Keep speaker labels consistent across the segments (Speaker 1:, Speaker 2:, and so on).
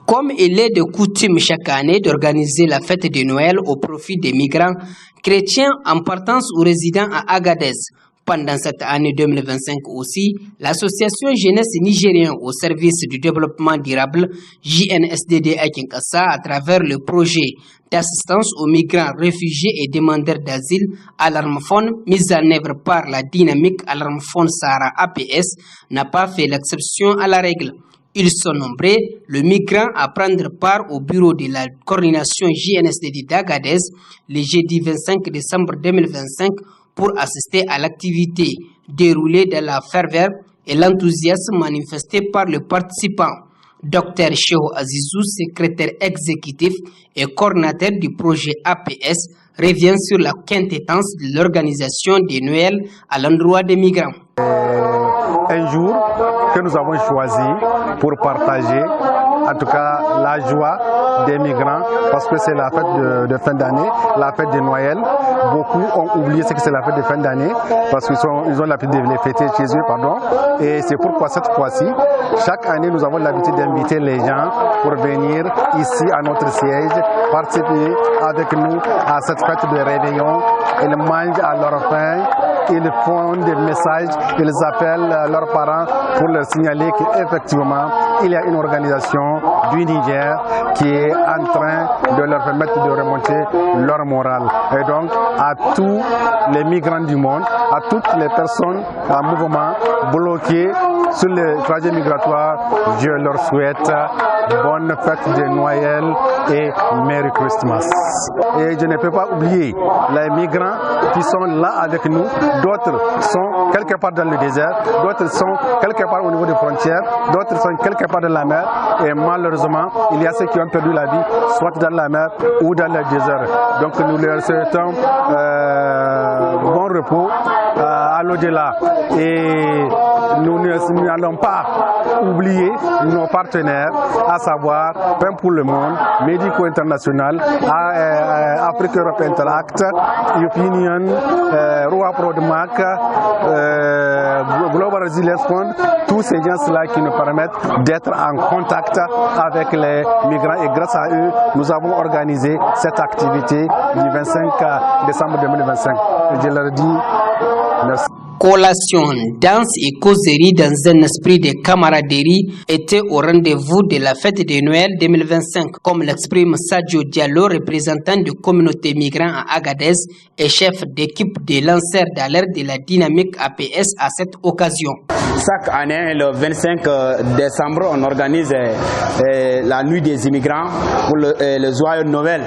Speaker 1: Comme il est de coutume chaque année d'organiser la fête de Noël au profit des migrants chrétiens en partance ou résidant à Agadez, pendant cette année 2025 aussi, l'association Jeunesse Nigérienne au service du développement durable JNSDD à Kinshasa, à travers le projet d'assistance aux migrants, réfugiés et demandeurs d'asile Alarmphone, mis en œuvre par la dynamique Alarmphone Sahara APS, n'a pas fait l'exception à la règle. Ils sont nombreux, le migrant à prendre part au bureau de la coordination JNSDD d'Agadez le jeudi 25 décembre 2025 pour assister à l'activité déroulée dans la ferveur et l'enthousiasme manifesté par le participant. Dr Cheho Azizou, secrétaire exécutif et coordinateur du projet APS, revient sur la quintessence de l'organisation de Noël à l'endroit des migrants.
Speaker 2: Un jour que nous avons choisi pour partager en tout cas la joie des migrants, parce que c'est la fête de fin d'année, la fête de Noël. Beaucoup ont oublié ce que c'est la fête de fin d'année parce qu'ils ont l'habitude de les fêter chez eux, et c'est pourquoi cette fois-ci, chaque année nous avons l'habitude d'inviter les gens pour venir ici à notre siège, participer avec nous à cette fête de réveillon. Ils mangent à leur faim, ils font des messages, ils appellent leurs parents pour leur signaler qu'effectivement il y a une organisation du Niger qui est en train de leur permettre de remonter leur morale. Et donc à tous les migrants du monde, à toutes les personnes en mouvement bloquées sur le trajet migratoire, je leur souhaite bonne fête de Noël et Merry Christmas. Et je ne peux pas oublier les migrants qui sont là avec nous. D'autres sont quelque part dans le désert, d'autres sont quelque part au niveau des frontières, d'autres sont quelque part dans la mer. Et malheureusement, il y a ceux qui ont perdu la vie, soit dans la mer ou dans le désert. Donc nous leur souhaitons bon repos à l'au-delà. Et nous n'allons pas oublier nos partenaires, à savoir Pain pour le Monde, Médico International, Afrique Europe Interact, Union, Roi Prodmac, Global Resilience Fund, tous ces gens-là qui nous permettent d'être en contact avec les migrants, et grâce à eux, nous avons organisé cette activité du 25 décembre 2025. Et je leur dis merci.
Speaker 1: Collation, danse et causerie dans un esprit de camaraderie étaient au rendez-vous de la fête de Noël 2025, comme l'exprime Sadio Diallo, représentant de communauté migrants à Agadez et chef d'équipe des lanceurs d'alerte de la dynamique APS à cette occasion.
Speaker 3: Chaque année, le 25 décembre, on organise la nuit des immigrants pour le joyeux Noël.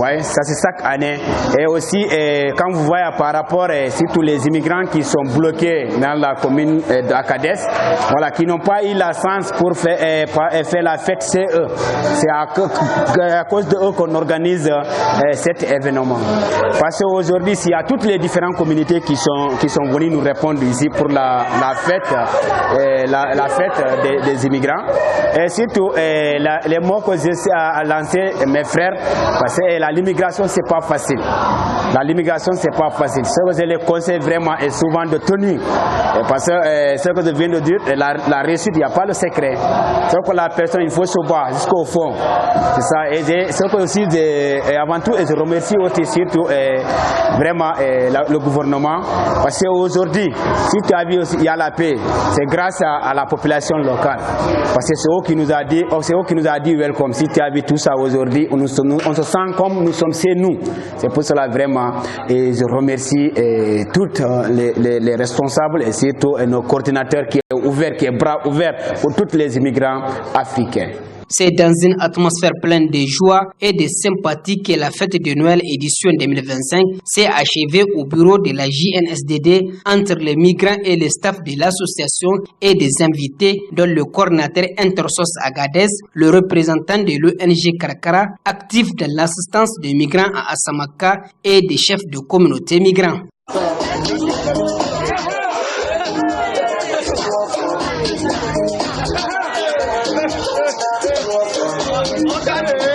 Speaker 3: Ouais, ça c'est chaque année. Et aussi, quand vous voyez par rapport surtout les immigrants qui sont bloqués dans la commune d'Agadez, voilà, qui n'ont pas eu la chance pour faire la fête, c'est eux. C'est à cause de eux qu'on organise cet événement. Parce qu'aujourd'hui, il y a toutes les différentes communautés qui sont venues nous répondre ici pour la fête, la fête des immigrants. Et surtout, les mots que j'ai lancés, mes frères, parce que l'immigration, c'est pas facile. L'immigration, c'est pas facile. Ce que je les conseille vraiment est souvent de tenue. Parce que ce que je viens de dire, la réussite, il n'y a pas le secret. Ce que la personne, il faut se battre jusqu'au fond. C'est ça. Et ce que aussi, avant tout, je remercie aussi surtout vraiment le gouvernement. Parce qu'aujourd'hui, si tu as vu, il y a la paix. C'est grâce à la population locale. Parce que c'est eux qui nous a dit welcome. Si tu as vu tout ça aujourd'hui, on se sent comme nous sommes chez nous. C'est pour cela vraiment, et je remercie tous les responsables et surtout nos coordinateurs qui est bras ouverts pour tous les immigrants africains.
Speaker 1: C'est dans une atmosphère pleine de joie et de sympathie que la fête de Noël édition 2025 s'est achevée au bureau de la JNSDD entre les migrants et le staff de l'association et des invités dont le coordinateur Intersos Agadez, le représentant de l'ONG Karkara, actif dans l'assistance des migrants à Assamaka et des chefs de communauté migrants.
Speaker 4: Okay.